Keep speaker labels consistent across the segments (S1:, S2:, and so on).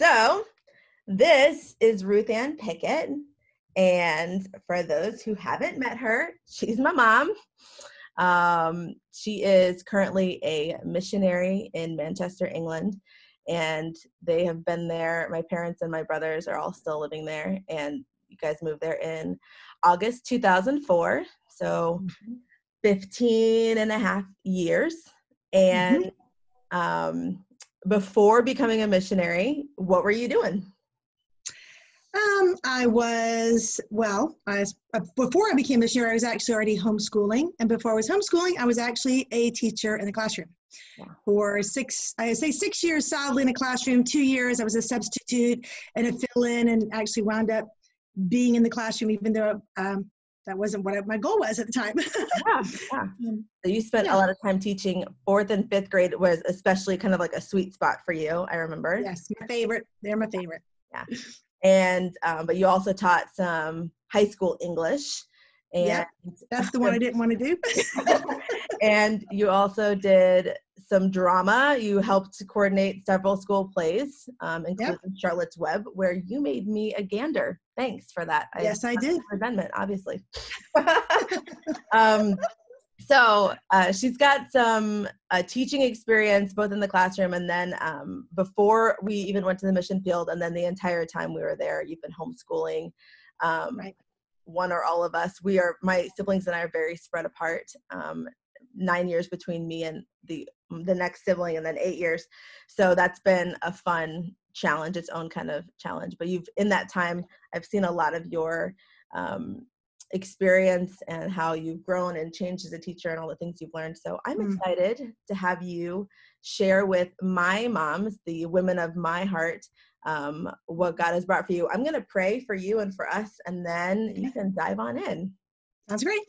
S1: So this is Ruth Ann Pickett. And for those who haven't met her, she's my mom. She is currently a missionary in Manchester, England. And they have been there. My parents and my brothers are all still living there. And you guys moved there in August 2004. So 15 and a half years. And before becoming a missionary, what were you doing?
S2: Before I became a missionary, I was actually already homeschooling. And before I was homeschooling, I was actually a teacher in the classroom. For 6 years solidly in a classroom. 2 years I was a substitute and a fill-in, and actually wound up being in the classroom, even though that wasn't what my goal was at the time.
S1: So you spent a lot of time teaching. 4th and 5th grade was especially kind of like a sweet spot for you, I remember.
S2: Yes, my favorite. They're my favorite.
S1: Yeah. And but you also taught some high school English. And
S2: that's the one I didn't want to do.
S1: And you also did some drama. You helped coordinate several school plays, including Charlotte's Web, where you made me a gander. Thanks for that.
S2: Yes, I did.
S1: Amendment, obviously. So she's got some teaching experience both in the classroom and then before we even went to the mission field, and then the entire time we were there, you've been homeschooling. One or all of us. My siblings and I are very spread apart. 9 years between me and the next sibling, and then 8 years. So that's been a fun challenge, its own kind of challenge. But in that time, I've seen a lot of your experience and how you've grown and changed as a teacher and all the things you've learned. So I'm excited to have you share with my moms, the women of my heart, what God has brought for you. I'm going to pray for you and for us, and then you can dive on in.
S2: That's great.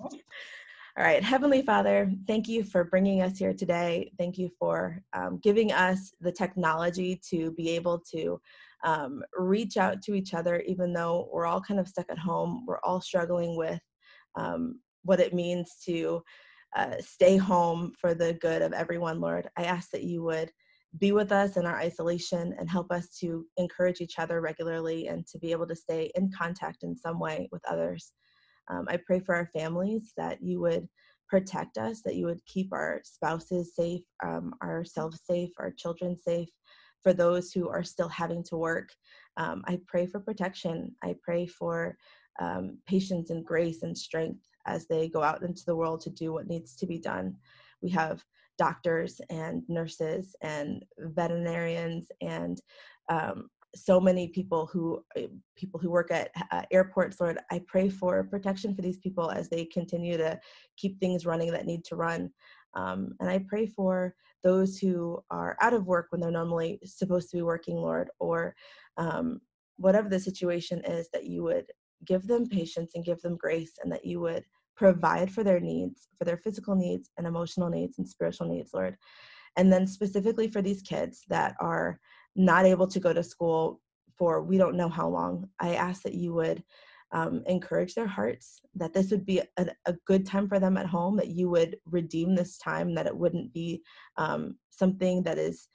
S1: All right. Heavenly Father, thank you for bringing us here today. Thank you for giving us the technology to be able to reach out to each other, even though we're all kind of stuck at home. We're all struggling with what it means to stay home for the good of everyone, Lord. I ask that you would be with us in our isolation and help us to encourage each other regularly and to be able to stay in contact in some way with others. I pray for our families that you would protect us, that you would keep our spouses safe, ourselves safe, our children safe. For those who are still having to work, I pray for protection. I pray for patience and grace and strength as they go out into the world to do what needs to be done. We have doctors and nurses and veterinarians and so many people who work at airports. Lord, I pray for protection for these people as they continue to keep things running that need to run. And I pray for those who are out of work when they're normally supposed to be working, Lord, or whatever the situation is, that you would give them patience and give them grace, and that you would provide for their needs, for their physical needs and emotional needs and spiritual needs, Lord. And then specifically for these kids that are not able to go to school for we don't know how long, I ask that you would encourage their hearts, that this would be a good time for them at home, that you would redeem this time, that it wouldn't be something that is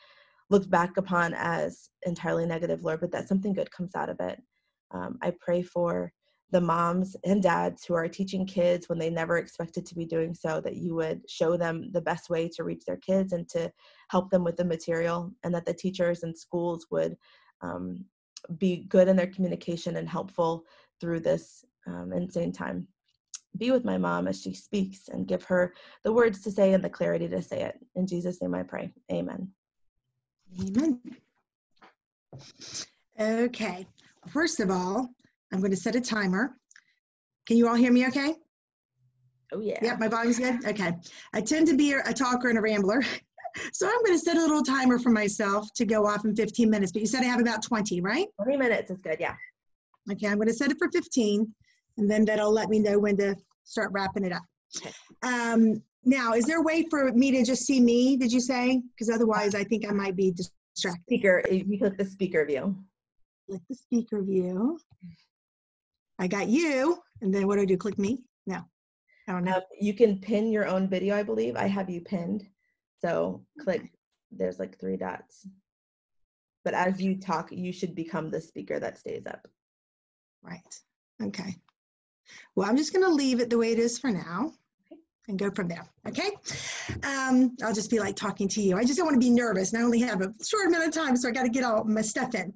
S1: looked back upon as entirely negative, Lord, but that something good comes out of it. I pray for the moms and dads who are teaching kids when they never expected to be doing so, that you would show them the best way to reach their kids and to help them with the material, and that the teachers and schools would be good in their communication and helpful through this insane time. Be with my mom as she speaks and give her the words to say and the clarity to say it. In Jesus' name I pray. Amen.
S2: Amen. Okay. First of all, I'm going to set a timer. Can you all hear me okay?
S1: Oh, yeah.
S2: Yep, my volume's good? Okay. I tend to be a talker and a rambler. So I'm going to set a little timer for myself to go off in 15 minutes. But you said I have about 20, right?
S1: 20 minutes is good, yeah.
S2: Okay, I'm going to set it for 15, and then that'll let me know when to start wrapping it up.
S1: Okay.
S2: Now, is there a way for me to just see me, did you say? Because otherwise I think I might be distracted.
S1: Speaker, you click the speaker view.
S2: Click the speaker view. I got you, and then what do I do? Click me? No, I don't know.
S1: You can pin your own video, I believe. I have you pinned. So click, there's like 3 dots. but as you talk, you should become the speaker that stays up.
S2: Right. Okay. Well, I'm just going to leave it the way it is for now and go from there. Okay. I'll just be like talking to you. I just don't want to be nervous. And I only have a short amount of time, so I got to get all my stuff in.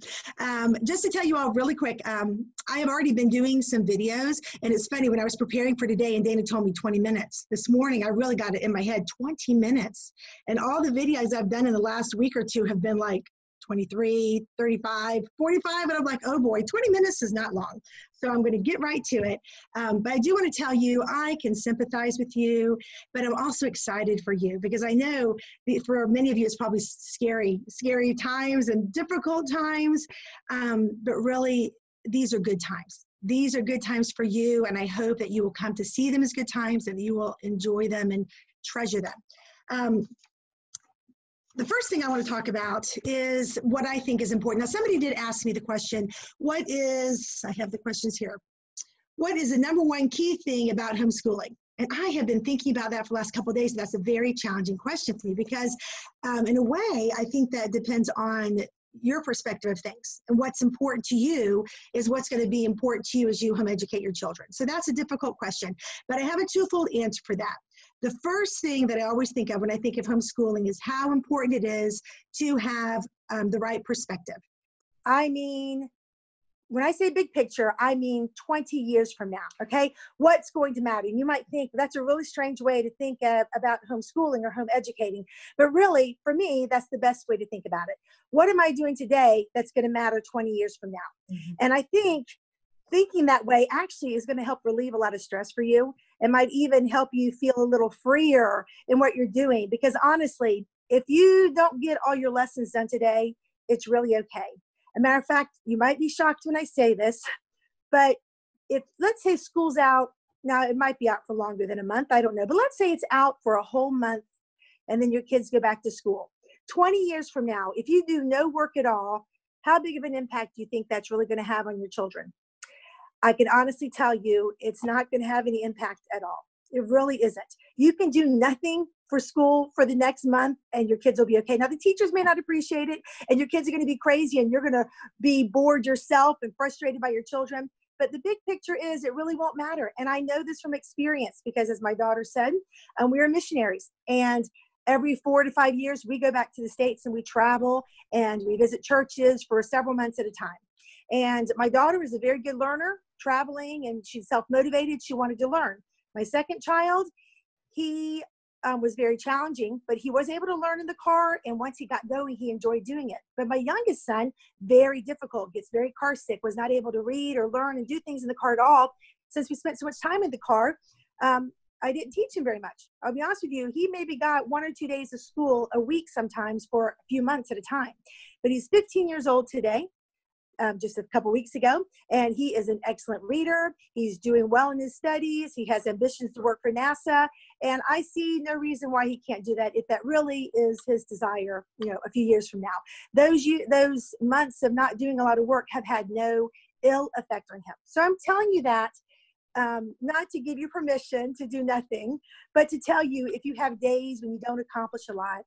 S2: Just to tell you all really quick, I have already been doing some videos, and it's funny, when I was preparing for today and Dana told me 20 minutes, this morning I really got it in my head, 20 minutes. And all the videos I've done in the last week or two have been like 23, 35, 45, and I'm like, oh boy, 20 minutes is not long. So I'm going to get right to it. But I do want to tell you, I can sympathize with you, but I'm also excited for you, because I know that for many of you, it's probably scary times and difficult times. But really, these are good times. These are good times for you, and I hope that you will come to see them as good times and you will enjoy them and treasure them. The first thing I want to talk about is what I think is important. Now, somebody did ask me the question, I have the questions here. What is the number one key thing about homeschooling? And I have been thinking about that for the last couple of days. And that's a very challenging question for me, because in a way, I think that depends on your perspective of things. And what's important to you is what's going to be important to you as you home educate your children. So that's a difficult question, but I have a twofold answer for that. The first thing that I always think of when I think of homeschooling is how important it is to have the right perspective.
S3: I mean, when I say big picture, I mean 20 years from now, okay? What's going to matter? And you might think that's a really strange way to think about homeschooling or home educating. But really, for me, that's the best way to think about it. What am I doing today that's going to matter 20 years from now? Mm-hmm. And I think thinking that way actually is going to help relieve a lot of stress for you. It might even help you feel a little freer in what you're doing. Because honestly, if you don't get all your lessons done today, it's really okay. As a matter of fact, you might be shocked when I say this, but if, let's say school's out, now it might be out for longer than a month, I don't know, but let's say it's out for a whole month and then your kids go back to school. 20 years from now, if you do no work at all, how big of an impact do you think that's really going to have on your children? I can honestly tell you it's not going to have any impact at all. It really isn't. You can do nothing for school for the next month and your kids will be okay. Now, the teachers may not appreciate it and your kids are going to be crazy and you're going to be bored yourself and frustrated by your children. But the big picture is it really won't matter. And I know this from experience because, as my daughter said, we are missionaries. And every 4 to 5 years, we go back to the States and we travel and we visit churches for several months at a time. And my daughter is a very good learner, traveling, and she's self-motivated. She wanted to learn. My second child, he was very challenging, but he was able to learn in the car. And once he got going, he enjoyed doing it. But my youngest son, very difficult, gets very car sick, was not able to read or learn and do things in the car at all. Since we spent so much time in the car, I didn't teach him very much. I'll be honest with you, he maybe got 1 or 2 days of school a week sometimes for a few months at a time. But he's 15 years old today. Just a couple weeks ago, and he is an excellent reader. He's doing well in his studies. He has ambitions to work for NASA, and I see no reason why he can't do that if that really is his desire, a few years from now. Those months of not doing a lot of work have had no ill effect on him. So I'm telling you that not to give you permission to do nothing, but to tell you if you have days when you don't accomplish a lot,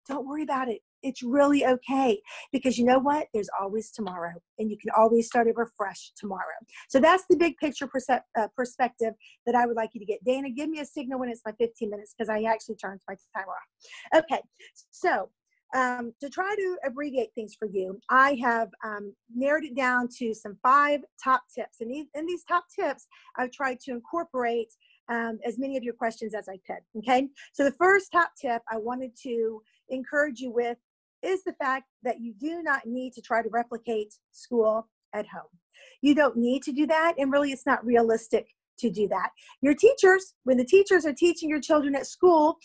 S3: don't worry about it. It's really okay, because you know what? There's always tomorrow, and you can always start over fresh tomorrow. So that's the big picture perspective that I would like you to get. Dana, give me a signal when it's my 15 minutes, because I actually turned my timer off. Okay, so to try to abbreviate things for you, I have narrowed it down to some 5 top tips. And in these top tips, I've tried to incorporate as many of your questions as I could, okay? So the first top tip I wanted to encourage you with is the fact that you do not need to try to replicate school at home. You don't need to do that, and really it's not realistic to do that. Your teachers, when the teachers are teaching your children at school,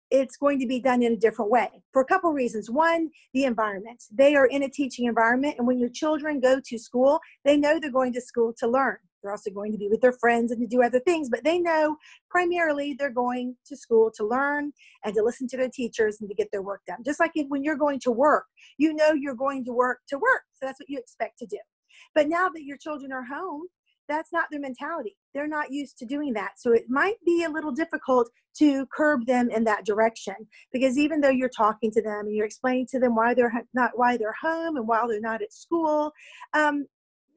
S3: it's going to be done in a different way for a couple reasons. One, the environment. They are in a teaching environment, and when your children go to school, they know they're going to school to learn. They're also going to be with their friends and to do other things, but they know primarily they're going to school to learn and to listen to their teachers and to get their work done. Just like when you're going to work, you know you're going to work. So that's what you expect to do. But now that your children are home, that's not their mentality. They're not used to doing that. So it might be a little difficult to curb them in that direction, because even though you're talking to them and you're explaining to them why they're home and why they're not at school,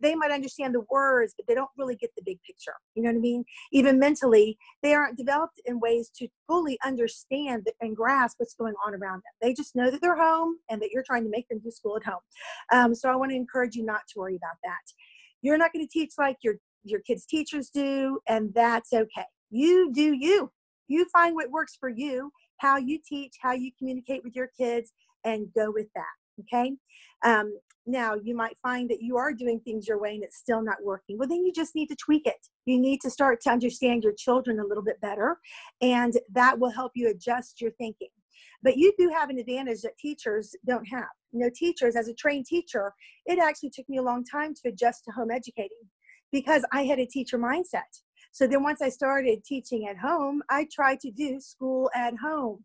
S3: they might understand the words, but they don't really get the big picture. You know what I mean? Even mentally, they aren't developed in ways to fully understand and grasp what's going on around them. They just know that they're home and that you're trying to make them do school at home. So I want to encourage you not to worry about that. You're not going to teach like your kids' teachers do, and that's okay. You do you. You find what works for you, how you teach, how you communicate with your kids, and go with that, okay? Now, you might find that you are doing things your way and it's still not working. Well, then you just need to tweak it. You need to start to understand your children a little bit better, and that will help you adjust your thinking. But you do have an advantage that teachers don't have. You know, teachers, as a trained teacher, it actually took me a long time to adjust to home educating because I had a teacher mindset. So then once I started teaching at home, I tried to do school at home.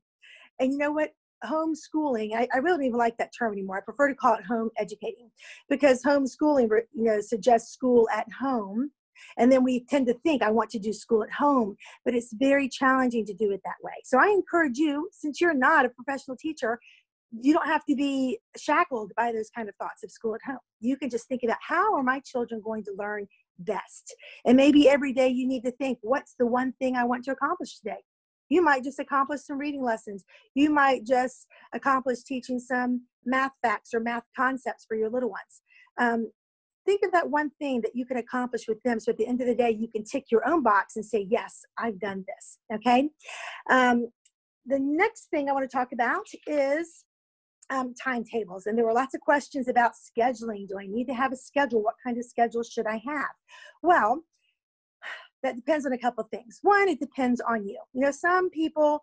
S3: And you know what? Homeschooling, I really don't even like that term anymore. I prefer to call it home educating, because homeschooling, you know, suggests school at home. And then we tend to think, I want to do school at home, but it's very challenging to do it that way. So I encourage you, since you're not a professional teacher, you don't have to be shackled by those kind of thoughts of school at home. You can just think about, how are my children going to learn best? And maybe every day you need to think, what's the one thing I want to accomplish today? You might just accomplish some reading lessons. You might just accomplish teaching some math facts or math concepts for your little ones. Think of that one thing that you can accomplish with them. So at the end of the day, you can tick your own box and say, yes, I've done this, okay? The next thing I want to talk about is timetables. And there were lots of questions about scheduling. Do I need to have a schedule? What kind of schedule should I have? Well, that depends on a couple of things. One, it depends on you. You know, some people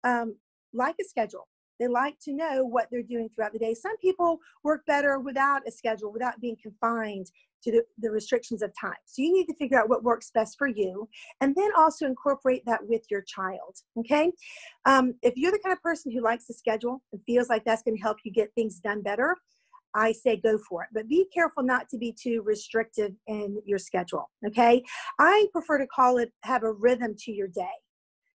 S3: like a schedule. They like to know what they're doing throughout the day. Some people work better without a schedule, without being confined to the restrictions of time. So you need to figure out what works best for you, and then also incorporate that with your child, okay? If you're the kind of person who likes to schedule and feels like that's going to help you get things done better, I say go for it. But be careful not to be too restrictive in your schedule, okay? I prefer to call it, have a rhythm to your day.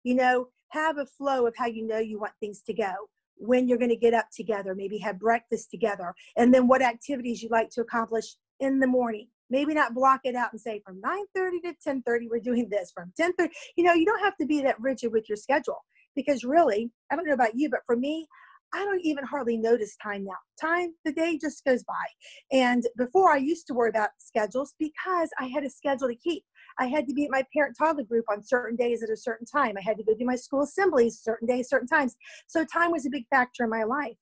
S3: You know, have a flow of how you know you want things to go, when you're going to get up together, maybe have breakfast together, and then what activities you like to accomplish in the morning. Maybe not block it out and say from 9:30 to 10:30, we're doing this. From 10:30, you know, you don't have to be that rigid with your schedule, because really, I don't know about you, but for me, I don't even hardly notice time now. The day just goes by. And before, I used to worry about schedules because I had a schedule to keep. I had to be at my parent-toddler group on certain days at a certain time. I had to go do my school assemblies certain days, certain times. So time was a big factor in my life.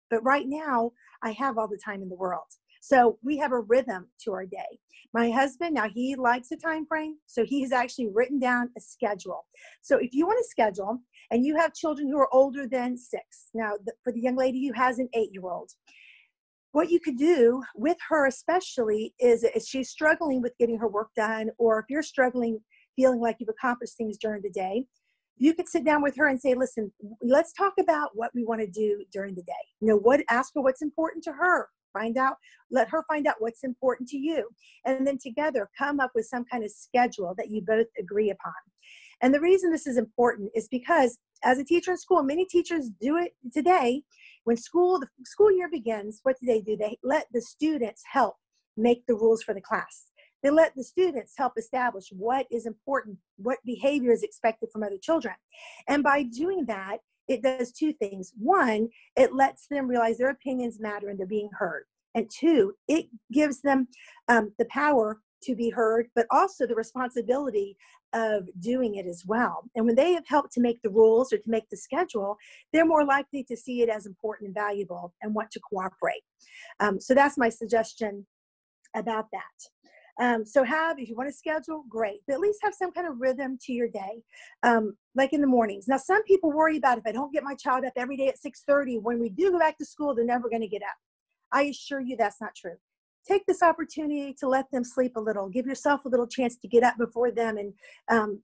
S3: But right now, I have all the time in the world. So we have a rhythm to our day. My husband, now he likes a time frame, so he has actually written down a schedule. So if you want to schedule, and you have children who are older than 6, now for the young lady who has an 8-year-old, what you could do with her especially is, if she's struggling with getting her work done, or if you're struggling feeling like you've accomplished things during the day, you could sit down with her and say, listen, let's talk about what we want to do during the day. You know, ask her what's important to her. Let her find out what's important to you. And then together come up with some kind of schedule that you both agree upon. And the reason this is important is because as a teacher in school, many teachers do it today. When the school year begins, what do? They let the students help make the rules for the class. They let the students help establish what is important, what behavior is expected from other children. And by doing that, it does 2 things. 1, it lets them realize their opinions matter and they're being heard. And 2, it gives them the power to be heard, but also the responsibility of doing it as well. And when they have helped to make the rules or to make the schedule, they're more likely to see it as important and valuable and want to cooperate. So that's my suggestion about that. If you want to schedule, great, but at least have some kind of rhythm to your day, like in the mornings. Now, some people worry about, if I don't get my child up every day at 6:30, when we do go back to school, they're never going to get up. I assure you that's not true. Take this opportunity to let them sleep a little. Give yourself a little chance to get up before them, and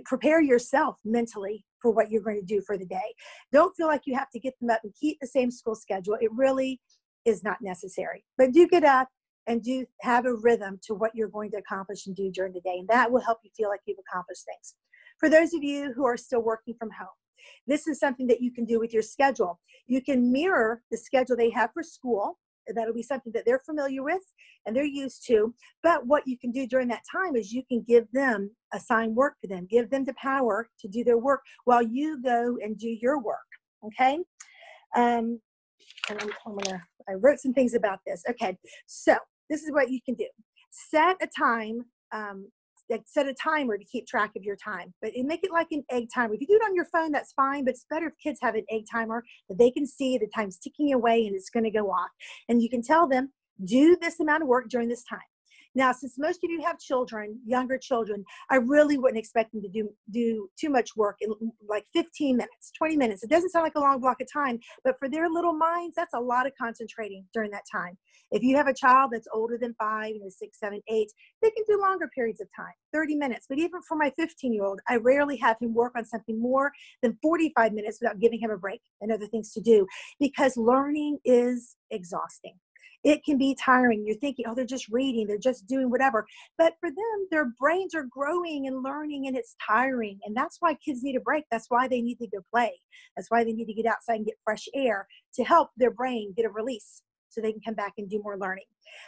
S3: prepare yourself mentally for what you're going to do for the day. Don't feel like you have to get them up and keep the same school schedule. It really is not necessary. But do get up, and have a rhythm to what you're going to accomplish and do during the day. And that will help you feel like you've accomplished things. For those of you who are still working from home, this is something that you can do with your schedule. You can mirror the schedule they have for school. That'll be something that they're familiar with and they're used to. But what you can do during that time is you can give them, assign work for them, give them the power to do their work while you go and do your work. Okay. And I wrote some things about this. Okay. So this is what you can do. Set a time, set a timer to keep track of your time, but make it like an egg timer. If you do it on your phone, that's fine, but it's better if kids have an egg timer that they can see the time's ticking away and it's going to go off. And you can tell them, do this amount of work during this time. Now, since most of you have children, younger children, I really wouldn't expect them to do too much work in like 15 minutes, 20 minutes. It doesn't sound like a long block of time, but for their little minds, that's a lot of concentrating during that time. If you have a child that's older than 5, 6, 7, 8, they can do longer periods of time, 30 minutes. But even for my 15-year-old, I rarely have him work on something more than 45 minutes without giving him a break and other things to do, because learning is exhausting. It can be tiring. You're thinking, oh, they're just reading, they're just doing whatever. But for them, their brains are growing and learning, and it's tiring. And that's why kids need a break. That's why they need to go play. That's why they need to get outside and get fresh air to help their brain get a release so they can come back and do more learning.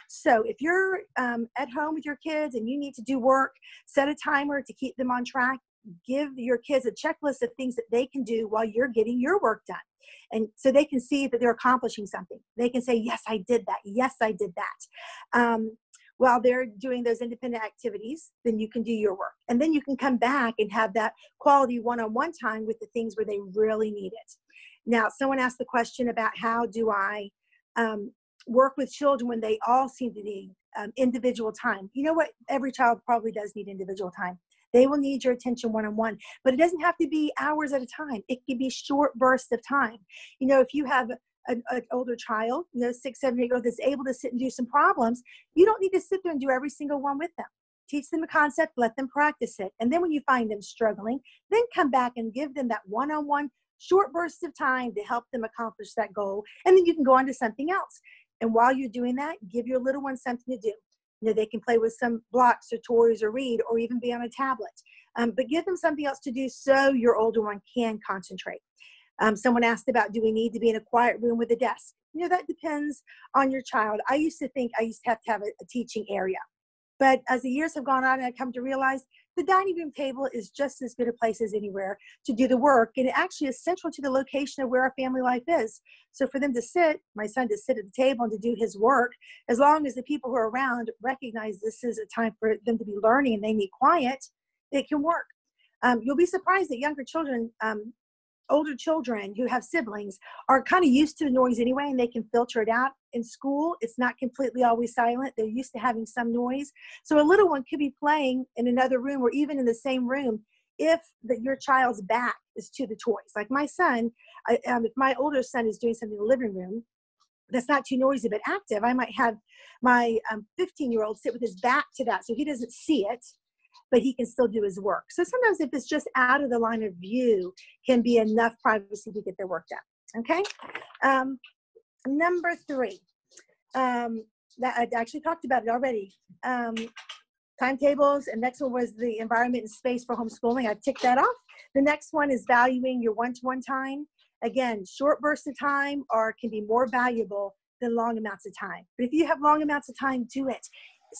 S3: So if you're at home with your kids and you need to do work, set a timer to keep them on track. Give your kids a checklist of things that they can do while you're getting your work done. And so they can see that they're accomplishing something. They can say, yes, I did that. Yes, I did that. While they're doing those independent activities, then you can do your work. And then you can come back and have that quality one-on-one time with the things where they really need it. Now, someone asked the question about how do I work with children when they all seem to need individual time. You know what? Every child probably does need individual time. They will need your attention one-on-one, but it doesn't have to be hours at a time. It can be short bursts of time. You know, if you have an older child, 6, 7, 8 year old that's able to sit and do some problems, you don't need to sit there and do every single one with them. Teach them a concept, let them practice it. And then when you find them struggling, then come back and give them that one-on-one short burst of time to help them accomplish that goal. And then you can go on to something else. And while you're doing that, give your little one something to do. They can play with some blocks or toys or read or even be on a tablet. But give them something else to do so your older one can concentrate. Someone asked about, do we need to be in a quiet room with a desk? That depends on your child. I used to think I used to have a teaching area. But as the years have gone on, I come to realize the dining room table is just as good a place as anywhere to do the work. And it actually is central to the location of where our family life is. So for them to sit, my son to sit at the table and to do his work, as long as the people who are around recognize this is a time for them to be learning and they need quiet, it can work. You'll be surprised that younger children, older children who have siblings are kind of used to the noise anyway, and they can filter it out. In school, it's not completely always silent. They're used to having some noise. So a little one could be playing in another room or even in the same room if your child's back is to the toys. Like my son, if my older son is doing something in the living room that's not too noisy but active, I might have my 15-year-old sit with his back to that so he doesn't see it, but he can still do his work. So sometimes if it's just out of the line of view, can be enough privacy to get their work done. Okay. Number 3, that I actually talked about it already. Timetables, and next one was the environment and space for homeschooling. I ticked that off. The next one is valuing your one-to-one time. Again, short bursts of time can be more valuable than long amounts of time. But if you have long amounts of time, do it.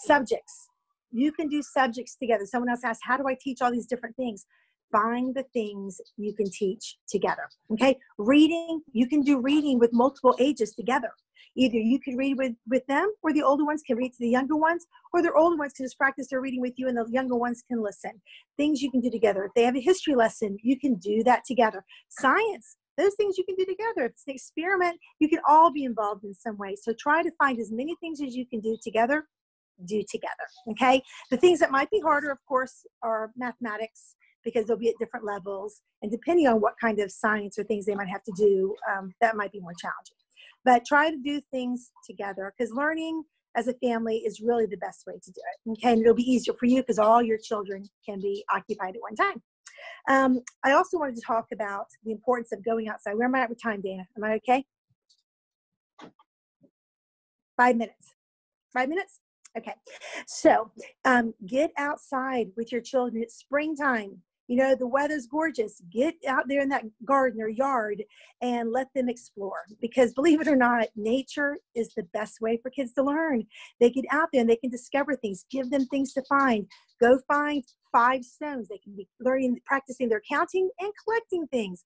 S3: Subjects. You can do subjects together. Someone else asked, how do I teach all these different things? Find the things you can teach together. Okay. Reading, you can do reading with multiple ages together. Either you can read with them, or the older ones can read to the younger ones, or the older ones can just practice their reading with you and the younger ones can listen. Things you can do together. If they have a history lesson, you can do that together. Science, those things you can do together. If it's an experiment, you can all be involved in some way. So try to find as many things as you can do together, okay? The things that might be harder, of course, are mathematics, because they'll be at different levels. And depending on what kind of science or things they might have to do, that might be more challenging. But try to do things together, because learning as a family is really the best way to do it. Okay, and it'll be easier for you because all your children can be occupied at one time. I also wanted to talk about the importance of going outside. Where am I at with time, Dana? Am I okay? 5 minutes. 5 minutes? Okay. So get outside with your children. It's springtime. You know, the weather's gorgeous. Get out there in that garden or yard and let them explore. Because believe it or not, nature is the best way for kids to learn. They get out there and they can discover things. Give them things to find. Go find 5 stones. They can be learning, practicing their counting and collecting things.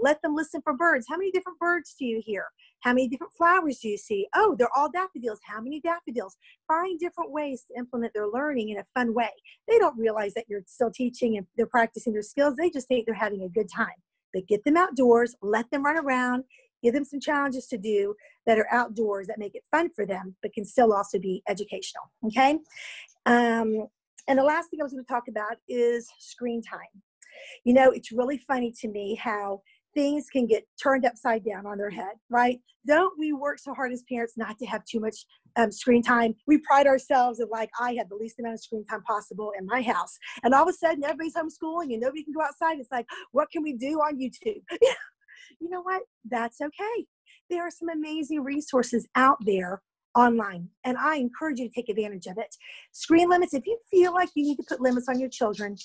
S3: Let them listen for birds. How many different birds do you hear? How many different flowers do you see? Oh, they're all daffodils. How many daffodils? Find different ways to implement their learning in a fun way. They don't realize that you're still teaching and they're practicing their skills. They just think they're having a good time. But get them outdoors, let them run around, give them some challenges to do that are outdoors that make it fun for them, but can still also be educational, okay? And the last thing I was going to talk about is screen time. You know, it's really funny to me how things can get turned upside down on their head, right? Don't we work so hard as parents not to have too much screen time? We pride ourselves in, like, I had the least amount of screen time possible in my house. And all of a sudden, everybody's homeschooling and nobody can go outside. It's like, what can we do on YouTube? You know what? That's okay. There are some amazing resources out there online, and I encourage you to take advantage of it. Screen limits, if you feel like you need to put limits on your children,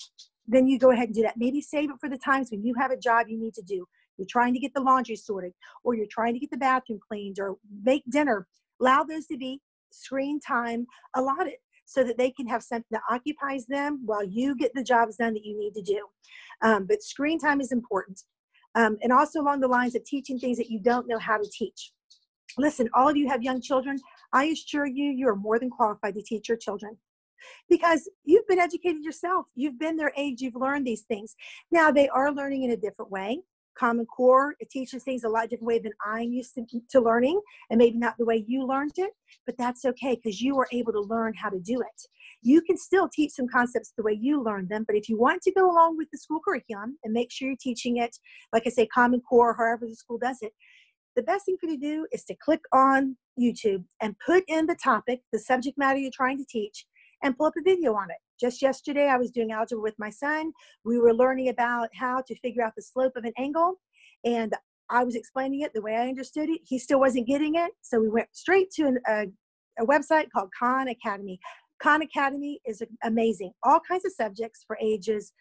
S3: then you go ahead and do that. Maybe save it for the times when you have a job you need to do. You're trying to get the laundry sorted, or you're trying to get the bathroom cleaned, or make dinner. Allow those to be screen time allotted so that they can have something that occupies them while you get the jobs done that you need to do. But screen time is important. And also along the lines of teaching things that you don't know how to teach. Listen, all of you have young children. I assure you, you are more than qualified to teach your children because you've been educated yourself. You've been their age. You've learned these things. Now, they are learning in a different way. Common Core, it teaches things a lot different way than I'm used to learning, and maybe not the way you learned it, but that's okay because you were able to learn how to do it. You can still teach some concepts the way you learned them, but if you want to go along with the school curriculum and make sure you're teaching it, like I say, Common Core, however the school does it, the best thing for you to do is to click on YouTube and put in the topic, the subject matter you're trying to teach, and pull up a video on it. Just yesterday, I was doing algebra with my son. We were learning about how to figure out the slope of an angle, and I was explaining it the way I understood it. He still wasn't getting it, so we went straight to a website called Khan Academy. Khan Academy is amazing. All kinds of subjects for ages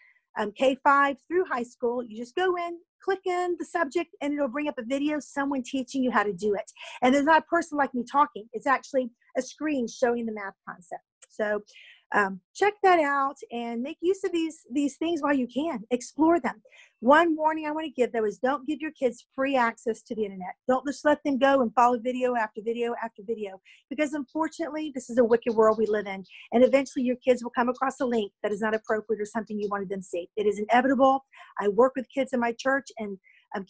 S3: K-5 through high school. You just go in, click in the subject, and it'll bring up a video, someone teaching you how to do it. And there's not a person like me talking. It's actually a screen showing the math concept. So check that out and make use of these things while you can. Explore them. One warning I want to give, though, is don't give your kids free access to the internet. Don't just let them go and follow video after video after video, because unfortunately, this is a wicked world we live in. And eventually your kids will come across a link that is not appropriate or something you wanted them to see. It is inevitable. I work with kids in my church and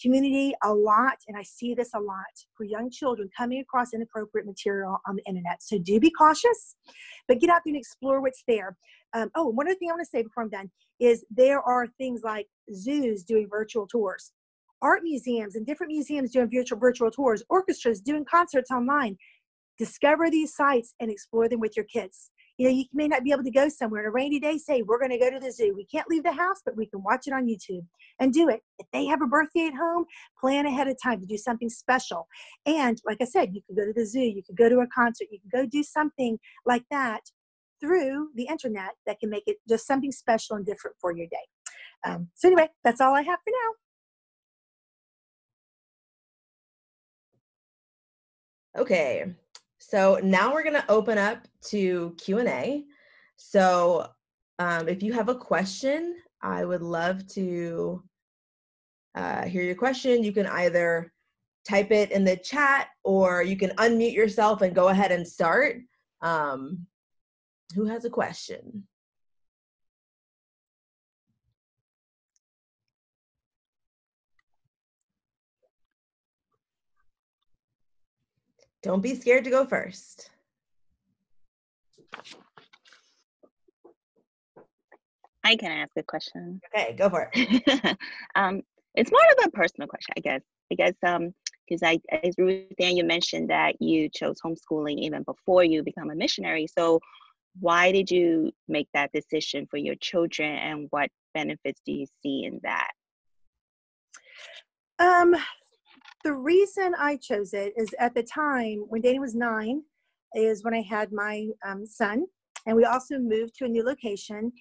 S3: community a lot, and I see this a lot for young children coming across inappropriate material on the internet. So do be cautious, but get out there and explore what's there. One other thing I want to say before I'm done is there are things like zoos doing virtual tours, art museums and different museums doing virtual tours, orchestras doing concerts online. Discover these sites and explore them with your kids. You know, you may not be able to go somewhere on a rainy day, say, we're going to go to the zoo. We can't leave the house, but we can watch it on YouTube and do it. If they have a birthday at home, plan ahead of time to do something special. And like I said, you can go to the zoo, you can go to a concert, you can go do something like that through the internet that can make it just something special and different for your day. So anyway, that's all I have for
S1: now. Okay. So now we're going to open up to Q&A. So if you have a question, I would love to hear your question. You can either type it in the chat or you can unmute yourself and go ahead and start. Who has a question? Don't be scared to go first.
S4: I can ask a question.
S1: Okay, go for it.
S4: It's more of a personal question, I guess. Because as Ruth Ann, you mentioned that you chose homeschooling even before you become a missionary. So why did you make that decision for your children, and what benefits do you see in that?
S3: The reason I chose it is at the time when Danny was 9, is when I had my son, and we also moved to a new location.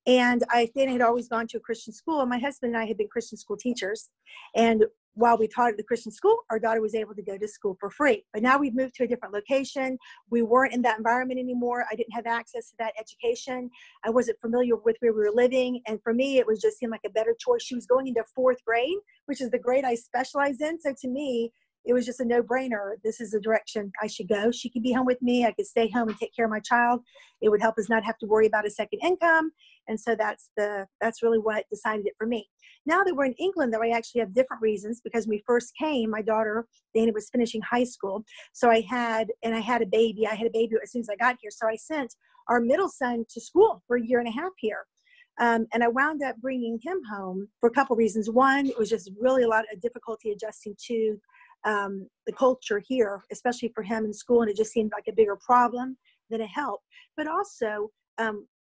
S3: And I then had always gone to a Christian school. My husband and I had been Christian school teachers. And while we taught at the Christian school, our daughter was able to go to school for free. But now we've moved to a different location. We weren't in that environment anymore. I didn't have access to that education. I wasn't familiar with where we were living. And for me, it was just seemed like a better choice. She was going into 4th grade, which is the grade I specialize in. So to me, it was just a no-brainer. This is the direction I should go. She could be home with me. I could stay home and take care of my child. It would help us not have to worry about a second income. And so that's really what decided it for me. Now that we're in England, though, I actually have different reasons, because when we first came, my daughter, Dana, was finishing high school. So I had a baby. I had a baby as soon as I got here. So I sent our middle son to school for a year and a half here. And I wound up bringing him home for a couple reasons. One, it was just really a lot of difficulty adjusting to the culture here, especially for him in school, and it just seemed like a bigger problem than a help. But also,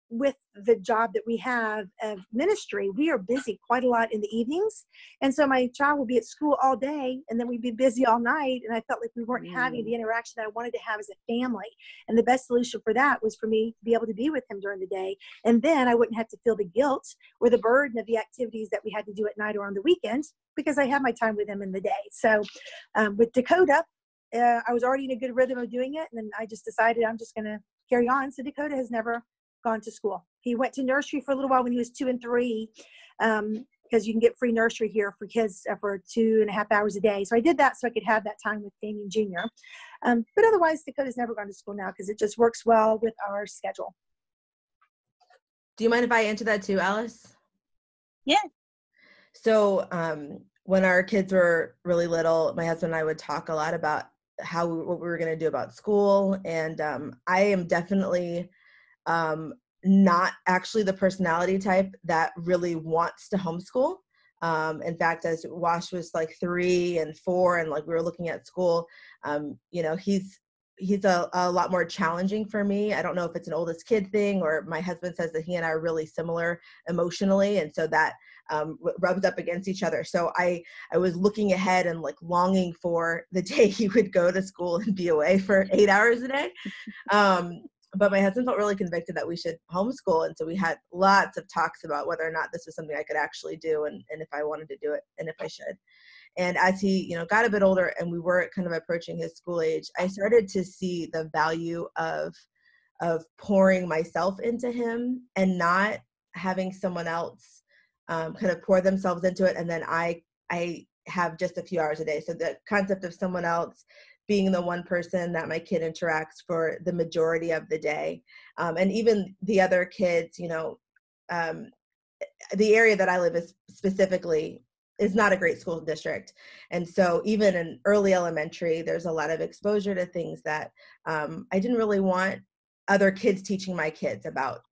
S3: with the job that we have of ministry, we are busy quite a lot in the evenings. And so my child will be at school all day, and then we'd be busy all night. And I felt like we weren't having the interaction that I wanted to have as a family. And the best solution for that was for me to be able to be with him during the day. And then I wouldn't have to feel the guilt or the burden of the activities that we had to do at night or on the weekends, because I had my time with him in the day. So with Dakota, I was already in a good rhythm of doing it. And then I just decided I'm just going to carry on. So Dakota has never gone to school. He went to nursery for a little while when he was 2 and 3, because you can get free nursery here for kids for 2.5 hours a day. So I did that so I could have that time with Damien Jr. But otherwise, Dakota's never gone to school now because it just works well with our schedule.
S1: Do you mind if I answer that too, Alice?
S4: Yeah.
S1: So when our kids were really little, my husband and I would talk a lot about what we were going to do about school. And I am definitely not actually the personality type that really wants to homeschool. In fact, as Wash was like 3 and 4, and like we were looking at school, he's a lot more challenging for me. I don't know if it's an oldest kid thing, or my husband says that he and I are really similar emotionally. And so that rubs up against each other. So I was looking ahead and like longing for the day he would go to school and be away for 8 hours a day. But my husband felt really convicted that we should homeschool. And so we had lots of talks about whether or not this was something I could actually do, and if I wanted to do it and if I should. And as he, got a bit older and we were kind of approaching his school age, I started to see the value of pouring myself into him and not having someone else kind of pour themselves into it. And then I have just a few hours a day. So the concept of someone else being the one person that my kid interacts for the majority of the day. And even the other kids, the area that I live is specifically is not a great school district. And so even in early elementary, there's a lot of exposure to things that I didn't really want other kids teaching my kids about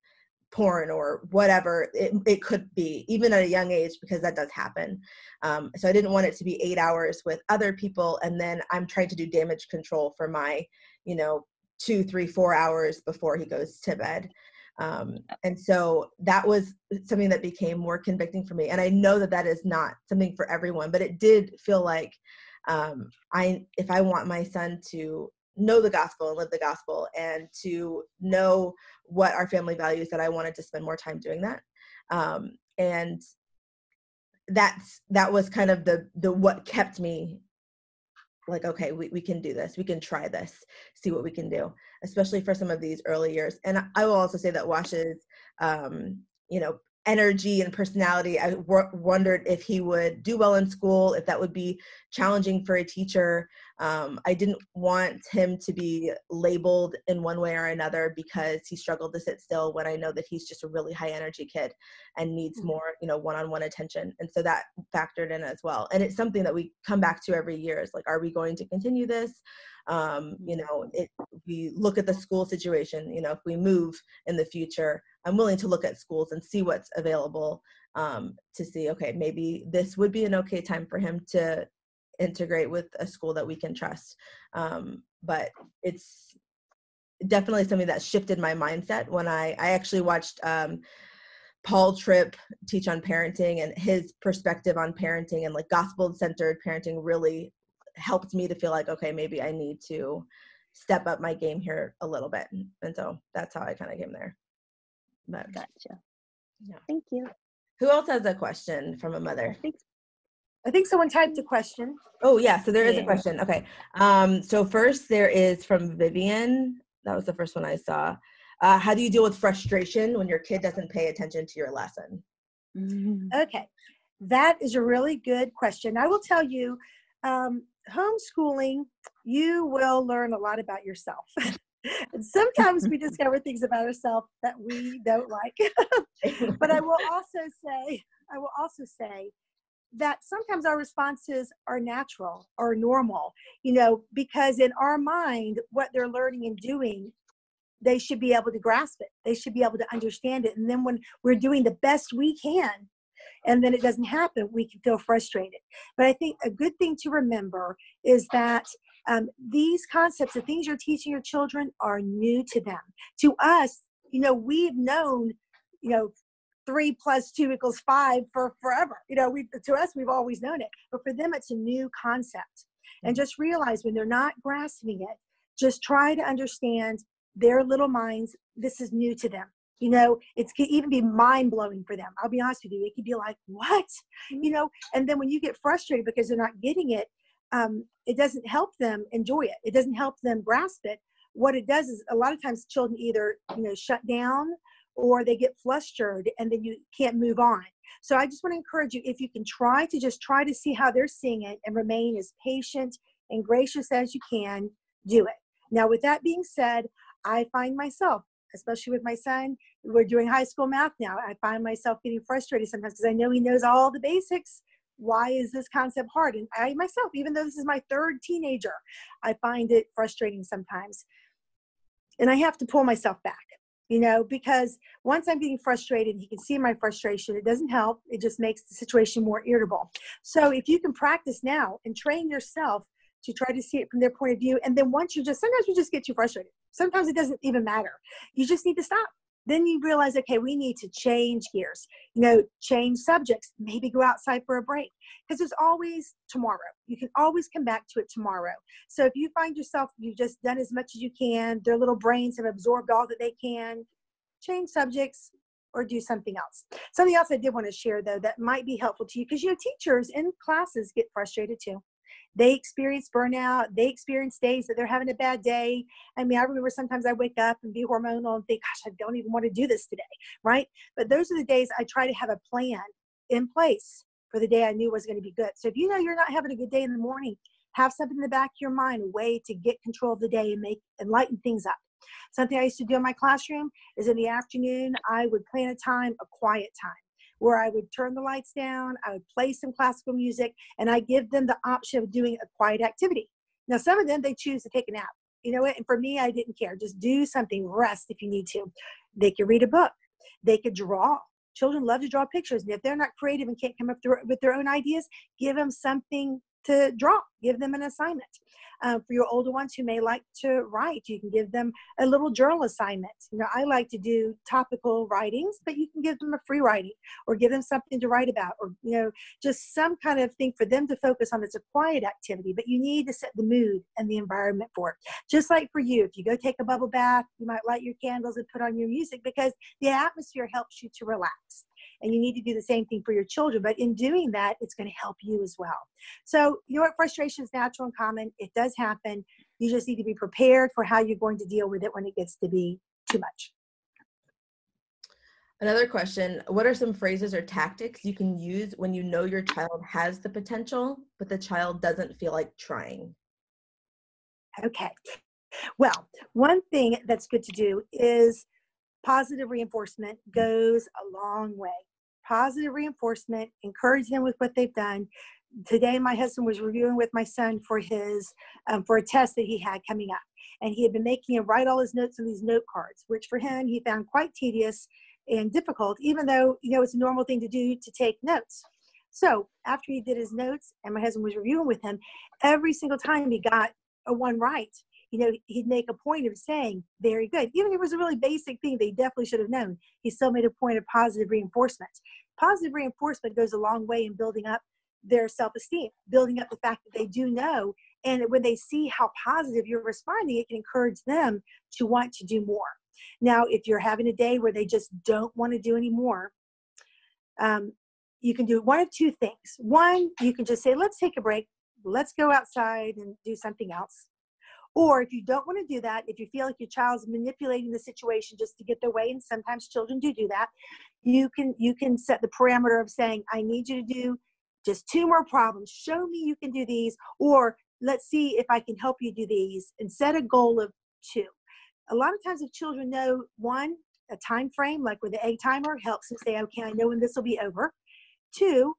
S1: porn or whatever it could be, even at a young age, because that does happen. So I didn't want it to be 8 hours with other people, and then I'm trying to do damage control for my, 2, 3, 4 hours before he goes to bed. And so that was something that became more convicting for me. And I know that that is not something for everyone, but it did feel like if I want my son to know the gospel and live the gospel and to know what our family values, that I wanted to spend more time doing that. And that was kind of the what kept me like, okay, we can do this. We can try this, see what we can do, especially for some of these early years. And I will also say that Wash's, energy and personality, I wondered if he would do well in school, if that would be challenging for a teacher. I didn't want him to be labeled in one way or another because he struggled to sit still, when I know that he's just a really high energy kid and needs more, one-on-one attention. And so that factored in as well. And it's something that we come back to every year. Is like, are we going to continue this? We look at the school situation, if we move in the future, I'm willing to look at schools and see what's available, to see, okay, maybe this would be an okay time for him to integrate with a school that we can trust. But it's definitely something that shifted my mindset when I actually watched Paul Tripp teach on parenting, and his perspective on parenting and like gospel-centered parenting really helped me to feel like, okay, maybe I need to step up my game here a little bit. And so that's how I kind of came there. But
S4: Gotcha.
S1: yeah.
S4: Thank you.
S1: Who else has a question from a mother?
S3: I think someone typed a question.
S1: Oh yeah, so there is a
S4: Yeah.
S1: question. Okay. So first there is from Vivian. That was the first one I saw. How do you deal with frustration when your kid doesn't pay attention to your lesson?
S3: Okay, that is a really good question. I will tell you, homeschooling, you will learn a lot about yourself. And sometimes we discover things about ourselves that we don't like. But I will also say that sometimes our responses are natural or normal, because in our mind, what they're learning and doing, they should be able to grasp it. They should be able to understand it. And then when we're doing the best we can, and then it doesn't happen, we can feel frustrated. But I think a good thing to remember is that these concepts, the things you're teaching your children, are new to them. To us, we've known, 3 + 2 = 5 for forever. To us, we've always known it. But for them, it's a new concept. And just realize when they're not grasping it, just try to understand their little minds. This is new to them. It could even be mind-blowing for them. I'll be honest with you. It could be like, what? And then when you get frustrated because they're not getting it, it doesn't help them enjoy it. It doesn't help them grasp it. What it does is a lot of times children either, shut down or they get flustered and then you can't move on. So I just want to encourage you, if you can try to see how they're seeing it and remain as patient and gracious as you can, do it. Now, with that being said, I find myself, especially with my son, we're doing high school math now. I find myself getting frustrated sometimes because I know he knows all the basics. Why is this concept hard? And I myself, even though this is my 3rd teenager, I find it frustrating sometimes. And I have to pull myself back, because once I'm getting frustrated, he can see my frustration. It doesn't help. It just makes the situation more irritable. So if you can practice now and train yourself to try to see it from their point of view. And then sometimes we just get too frustrated. Sometimes it doesn't even matter. You just need to stop. Then you realize, okay, we need to change gears, change subjects, maybe go outside for a break, because there's always tomorrow. You can always come back to it tomorrow. So if you find yourself, you've just done as much as you can, their little brains have absorbed all that they can, change subjects or do something else. Something else I did want to share, though, that might be helpful to you, because teachers in classes get frustrated too. They experience burnout. They experience days that they're having a bad day. I mean, I remember sometimes I wake up and be hormonal and think, gosh, I don't even want to do this today, right? But those are the days I try to have a plan in place for the day I knew was going to be good. So if you're not having a good day in the morning, have something in the back of your mind, a way to get control of the day and lighten things up. Something I used to do in my classroom is in the afternoon, I would plan a quiet time, where I would turn the lights down, I would play some classical music, and I give them the option of doing a quiet activity. Now, some of them, they choose to take a nap. You know what? And for me, I didn't care. Just do something, rest if you need to. They could read a book. They could draw. Children love to draw pictures. And if they're not creative and can't come up with their own ideas, give them something to draw. Give them an assignment. For your older ones who may like to write, you can give them a little journal assignment. I like to do topical writings, but you can give them a free writing or give them something to write about, or, just some kind of thing for them to focus on. It's a quiet activity, but you need to set the mood and the environment for it. Just like for you, if you go take a bubble bath, you might light your candles and put on your music, because the atmosphere helps you to relax. And you need to do the same thing for your children. But in doing that, it's going to help you as well. So, frustration is natural and common. It does happen. You just need to be prepared for how you're going to deal with it when it gets to be too much.
S1: Another question, what are some phrases or tactics you can use when you know your child has the potential, but the child doesn't feel like trying?
S3: Okay. Well, one thing that's good to do is positive reinforcement goes a long way. Positive reinforcement, encourage them with what they've done. Today, my husband was reviewing with my son for his for a test that he had coming up. And he had been making him write all his notes on these note cards, which for him, he found quite tedious and difficult, even though, it's a normal thing to do to take notes. So after he did his notes and my husband was reviewing with him, every single time he got a one right, he'd make a point of saying, very good. Even if it was a really basic thing that he definitely should have known, he still made a point of positive reinforcement. Positive reinforcement goes a long way in building up their self-esteem, building up the fact that they do know And when they see how positive you're responding, it can encourage them to want to do more. Now, if you're having a day where they just don't want to do any more, you can do one of two things. One, you can just say, let's take a break. Let's go outside and do something else. Or if you don't want to do that, if you feel like your child's manipulating the situation just to get their way, and sometimes children do that, you can set the parameter of saying, I need you to do just 2 more problems. Show me you can do these, or let's see if I can help you do these, and set a goal of 2. A lot of times if children know, 1, a time frame, like with the egg timer, helps them say, okay, I know when this will be over. 2,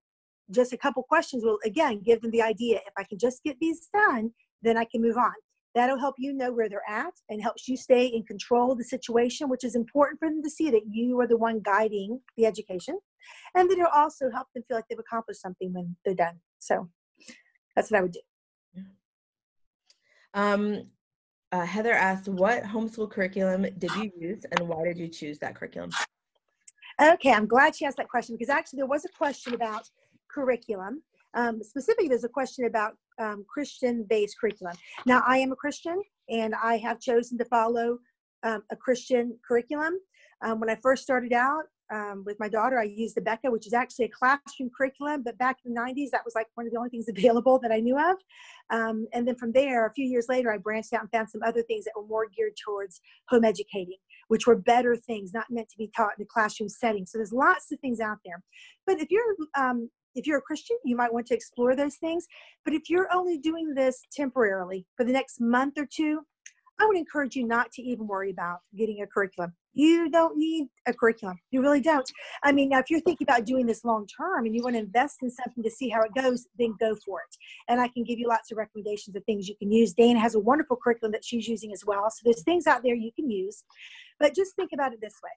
S3: just a couple questions will, again, give them the idea. If I can just get these done, then I can move on. That'll help you know where they're at and helps you stay in control of the situation, which is important for them to see that you are the one guiding the education. And then it'll also help them feel like they've accomplished something when they're done. So that's what I would do.
S1: Heather asked, what homeschool curriculum did you use and why did you choose that curriculum?
S3: Okay, I'm glad she asked that question, because actually there was a question about curriculum. Specifically, there's a question about Christian-based curriculum. Now, I am a Christian, and I have chosen to follow a Christian curriculum. When I first started out with my daughter, I used the Becca, which is actually a classroom curriculum, but back in the 90s, that was like one of the only things available that I knew of. And then from there, a few years later, I branched out and found some other things that were more geared towards home educating, which were better things, not meant to be taught in a classroom setting. So there's lots of things out there. But if you're a Christian, you might want to explore those things. But if you're only doing this temporarily for the next month or 2, I would encourage you not to even worry about getting a curriculum. You don't need a curriculum. You really don't. I mean, now if you're thinking about doing this long term and you want to invest in something to see how it goes, then go for it. And I can give you lots of recommendations of things you can use. Dana has a wonderful curriculum that she's using as well. So there's things out there you can use. But just think about it this way.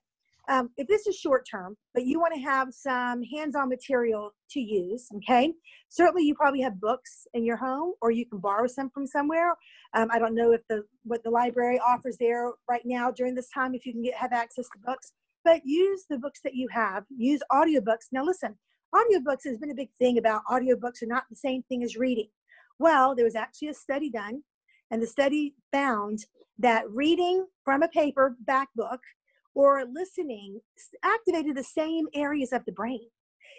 S3: If this is short term, but you want to have some hands-on material to use, okay? Certainly you probably have books in your home, or you can borrow some from somewhere. I don't know if what the library offers there right now during this time, if you can have access to books, but use the books that you have. Use audiobooks. Now listen, audiobooks has been a big thing about audiobooks are not the same thing as reading. Well, there was actually a study done, and the study found that reading from a paperback book or listening activated the same areas of the brain.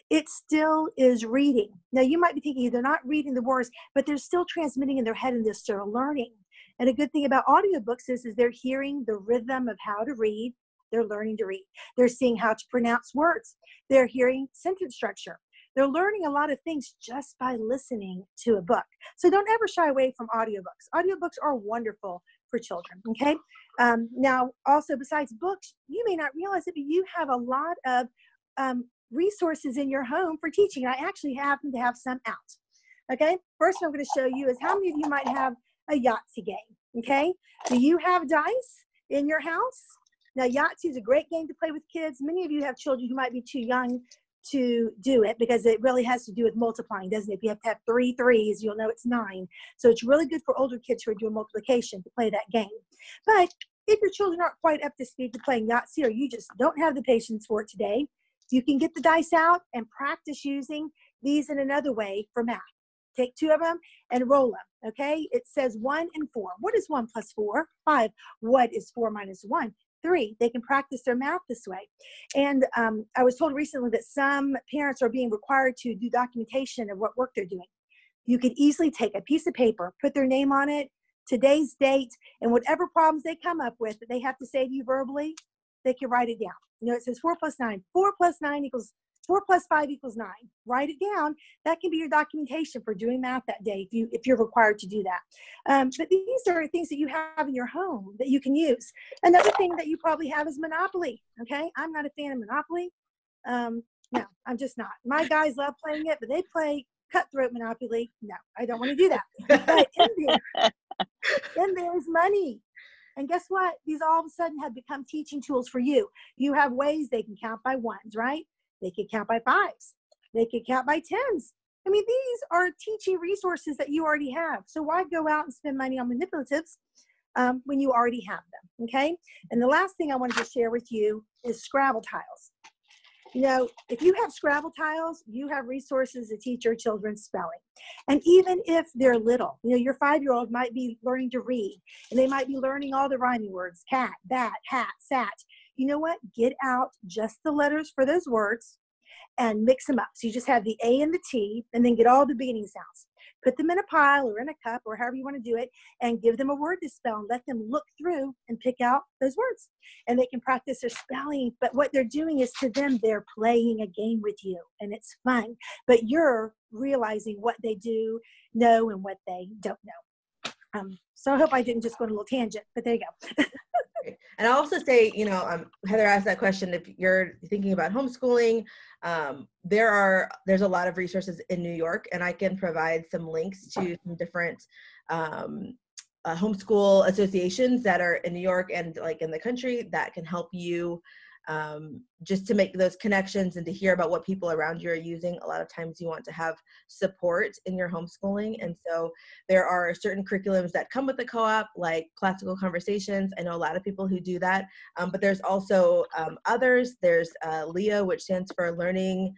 S3: It still is reading. Now, you might be thinking they're not reading the words, but they're still transmitting in their head and they're still learning. And a good thing about audiobooks is they're hearing the rhythm of how to read. They're learning to read. They're seeing how to pronounce words. They're hearing sentence structure. They're learning a lot of things just by listening to a book. So don't ever shy away from audiobooks. Audiobooks are wonderful for children, okay? Now, also besides books, you may not realize it, but you have a lot of resources in your home for teaching. I actually happen to have some out, okay? First I'm going to show you is how many of you might have a Yahtzee game, okay? Do you have dice in your house? Now, Yahtzee is a great game to play with kids. Many of you have children who might be too young to do it because it really has to do with multiplying, doesn't it? If you have to have 3 threes, you'll know it's 9. So it's really good for older kids who are doing multiplication to play that game. But if your children aren't quite up to speed to playing Yahtzee, or you just don't have the patience for it today, you can get the dice out and practice using these in another way for math. Take 2 of them and roll them, okay? It says 1 and 4. What is 1 plus 4? 5. What is 4 minus 1? 3. They can practice their math this way. And I was told recently that some parents are being required to do documentation of what work they're doing. You could easily take a piece of paper, put their name on it, today's date, and whatever problems they come up with that they have to say to you verbally, they can write it down. You know, it says 4 plus 9. 4 plus 9 equals 4 plus 5 equals 9. Write it down. That can be your documentation for doing math that day if you're required to do that. But these are things that you have in your home that you can use. Another thing that you probably have is Monopoly. Okay, I'm not a fan of Monopoly. No, I'm just not. My guys love playing it, but they play cutthroat Monopoly. No, I don't want to do that. But in there's money. And guess what? These all of a sudden have become teaching tools for you. You have ways they can count by 1s, right? They can count by 5s. They can count by 10s. I mean, these are teaching resources that you already have. So why go out and spend money on manipulatives when you already have them, okay? And the last thing I wanted to share with you is Scrabble tiles. You know, if you have Scrabble tiles, you have resources to teach your children spelling. And even if they're little, you know, your 5-year-old might be learning to read, and they might be learning all the rhyming words, cat, bat, hat, sat. You know what? Get out just the letters for those words and mix them up. So you just have the A and the T, and then get all the beginning sounds. Put them in a pile or in a cup or however you want to do it, and give them a word to spell and let them look through and pick out those words. And they can practice their spelling. But what they're doing is, to them, they're playing a game with you, and it's fun. But you're realizing what they do know and what they don't know. So I hope I didn't just go on a little tangent, but there you go.
S1: And I'll also say, you know, Heather asked that question, if you're thinking about homeschooling, there's a lot of resources in New York, and I can provide some links to some different homeschool associations that are in New York and like in the country that can help you just to make those connections and to hear about what people around you are using. A lot of times you want to have support in your homeschooling. And so there are certain curriculums that come with the co-op, like classical conversations. I know a lot of people who do that, but there's also others. There's LEO, which stands for Loving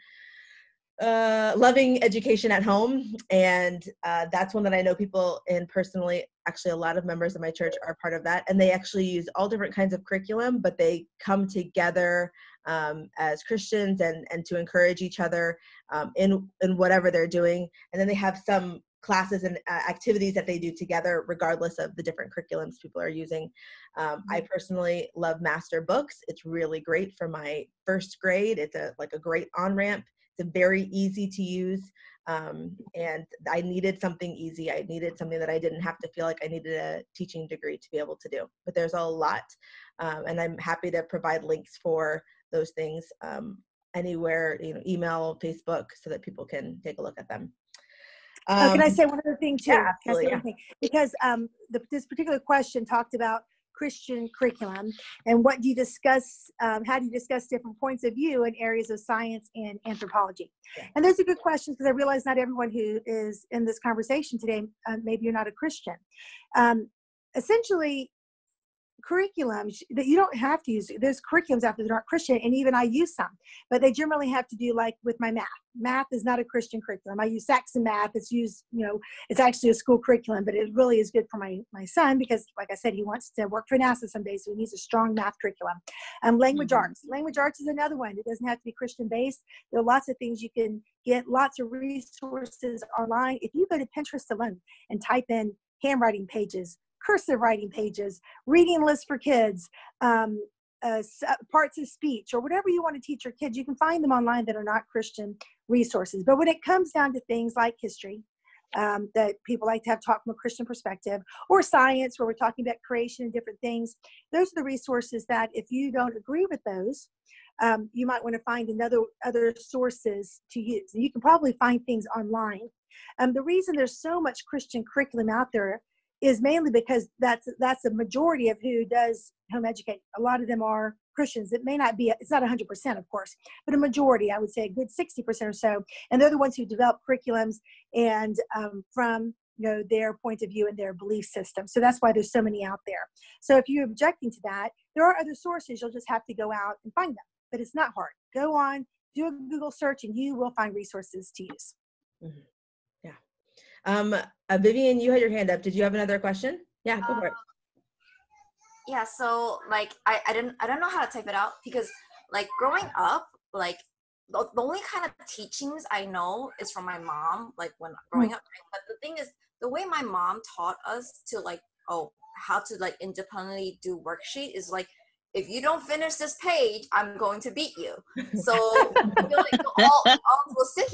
S1: Education at Home. And that's one that I know people in personally. Actually, a lot of members of my church are part of that. And they actually use all different kinds of curriculum, but they come together as Christians and to encourage each other in whatever they're doing. And then they have some classes and activities that they do together, regardless of the different curriculums people are using. I personally love Master Books. It's really great for my first grade. It's a great on-ramp. It's very easy to use. And I needed something easy. I needed something that I didn't have to feel like I needed a teaching degree to be able to do. But there's a lot. And I'm happy to provide links for those things anywhere, you know, email, Facebook, so that people can take a look at them.
S3: Can I say one other thing too?
S1: Yeah, absolutely.
S3: Because this particular question talked about Christian curriculum and what do you discuss, how do you discuss different points of view in areas of science and anthropology? Yeah. And those are good questions, because I realize not everyone who is in this conversation today, maybe you're not a Christian. Essentially, curriculums that you don't have to use. There's curriculums out there that aren't Christian, and even I use some, but they generally have to do, like with my math. Math is not a Christian curriculum. I use Saxon math. It's used, you know, it's actually a school curriculum, but it really is good for my son, because like I said, he wants to work for NASA someday, so he needs a strong math curriculum. Language arts. Language arts is another one. It doesn't have to be Christian based. There are lots of things you can get, lots of resources online. If you go to Pinterest alone and type in handwriting pages, cursive writing pages, reading lists for kids, parts of speech, or whatever you want to teach your kids, you can find them online that are not Christian resources. But when it comes down to things like history, that people like to have talk from a Christian perspective, or science, where we're talking about creation and different things, those are the resources that, if you don't agree with those, you might want to find other sources to use. And you can probably find things online. The reason there's so much Christian curriculum out there is mainly because that's a majority of who does home educating. A lot of them are Christians. It may not be, it's not 100%, of course, but a majority, I would say a good 60% or so. And they're the ones who develop curriculums and from, you know, their point of view and their belief system. So that's why there's so many out there. So if you're objecting to that, there are other sources. You'll just have to go out and find them, but it's not hard. Go on, do a Google search, and you will find resources to use.
S1: Mm-hmm. Vivian, you had your hand up. Did you have another question? Yeah, go for it.
S5: Yeah, so like I don't know how to type it out, because like growing up, like the only kind of teachings I know is from my mom, like when growing up. But the thing is, the way my mom taught us to how to like independently do worksheet is like, if you don't finish this page, I'm going to beat you. So all will sit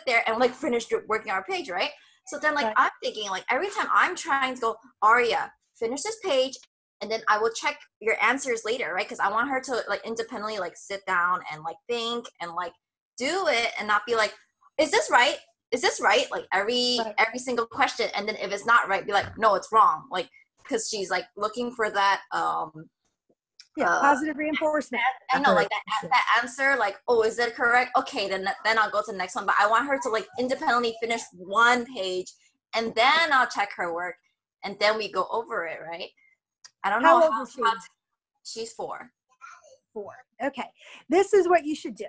S5: there and like finish working our page, right? So then, like, right. I'm thinking, like, every time I'm trying to go, Aria, finish this page, and then I will check your answers later, right? Because I want her to, like, independently, like, sit down and, like, think and, like, do it and not be like, is this right? Is this right? Like, every single question. And then if it's not right, be like, no, it's wrong. Like, because she's, like, looking for that,
S3: positive reinforcement.
S5: I know, like that answer, like, oh, is that correct? Okay, then I'll go to the next one. But I want her to like independently finish one page, and then I'll check her work, and then we go over it, right? I don't know.
S3: How old is she?
S5: She's 4.
S3: 4. Okay, this is what you should do.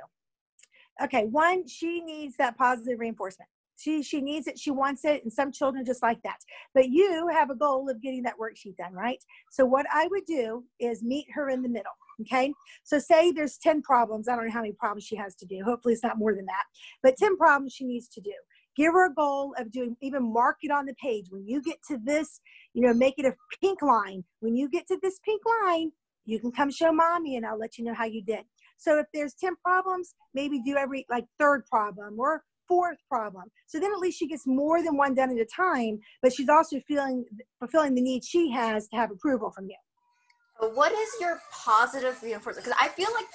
S3: Okay, one, she needs that positive reinforcement. She needs it, she wants it, and some children just like that. But you have a goal of getting that worksheet done, right? So what I would do is meet her in the middle, okay? So say there's 10 problems. I don't know how many problems she has to do. Hopefully it's not more than that. But 10 problems she needs to do. Give her a goal of doing, even mark it on the page. When you get to this, you know, make it a pink line. When you get to this pink line, you can come show mommy and I'll let you know how you did. So if there's 10 problems, maybe do every like third problem or fourth problem. So then at least she gets more than one done at a time, but she's also fulfilling the need she has to have approval from you.
S5: What is your positive reinforcement? Because I feel like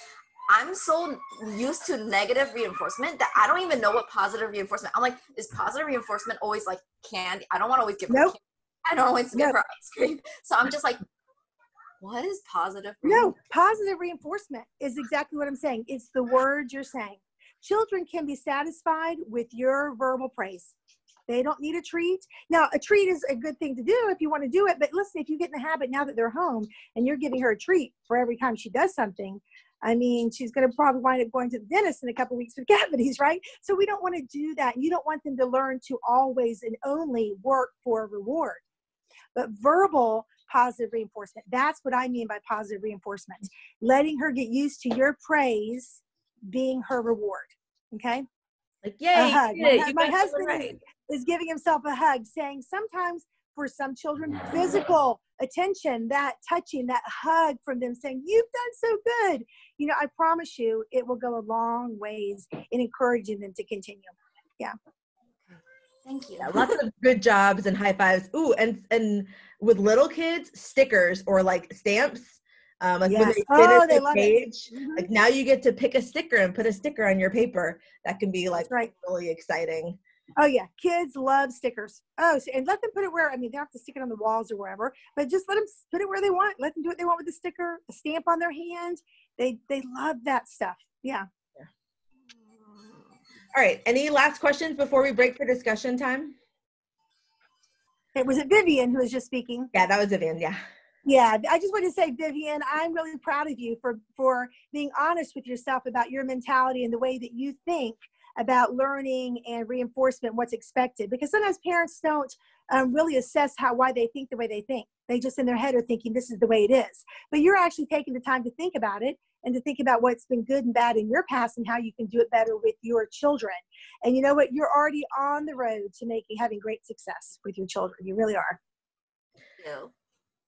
S5: I'm so used to negative reinforcement that I don't even know what positive reinforcement. I'm like, is positive reinforcement always like candy? I don't want to always give her candy. I don't always give her ice cream. So I'm just like, what is positive reinforcement?
S3: No, positive reinforcement is exactly what I'm saying. It's the words you're saying. Children can be satisfied with your verbal praise. They don't need a treat. Now, a treat is a good thing to do if you want to do it. But listen, if you get in the habit now that they're home and you're giving her a treat for every time she does something, I mean, she's going to probably wind up going to the dentist in a couple of weeks with cavities, right? So we don't want to do that. You don't want them to learn to always and only work for a reward. But verbal positive reinforcement, that's what I mean by positive reinforcement. Letting her get used to your praise being her reward. Okay?
S1: Like, yay,
S3: a hug. My husband
S1: right.
S3: is giving himself a hug, saying sometimes for some children, physical attention, that touching, that hug from them saying, you've done so good. You know, I promise you, it will go a long ways in encouraging them to continue. Yeah.
S5: Thank you.
S1: Yeah, lots of good jobs and high fives. Ooh, and with little kids, stickers or like stamps. Like when they finish the page, like now you get to pick a sticker and put a sticker on your paper. That can be like really exciting.
S3: Oh yeah, kids love stickers. Oh, and let them put it where, I mean, they don't have to stick it on the walls or wherever, but just let them put it where they want. Let them do what they want with the sticker, a stamp on their hand. They love that stuff. Yeah.
S1: All right. Any last questions before we break for discussion time?
S3: Was it Vivian who was just speaking?
S1: Yeah, that was Vivian. Yeah.
S3: Yeah, I just want to say, Vivian, I'm really proud of you for being honest with yourself about your mentality and the way that you think about learning and reinforcement, what's expected. Because sometimes parents don't really assess why they think the way they think. They just in their head are thinking this is the way it is. But you're actually taking the time to think about it and to think about what's been good and bad in your past and how you can do it better with your children. And you know what? You're already on the road to having great success with your children. You really are.
S5: Thank you.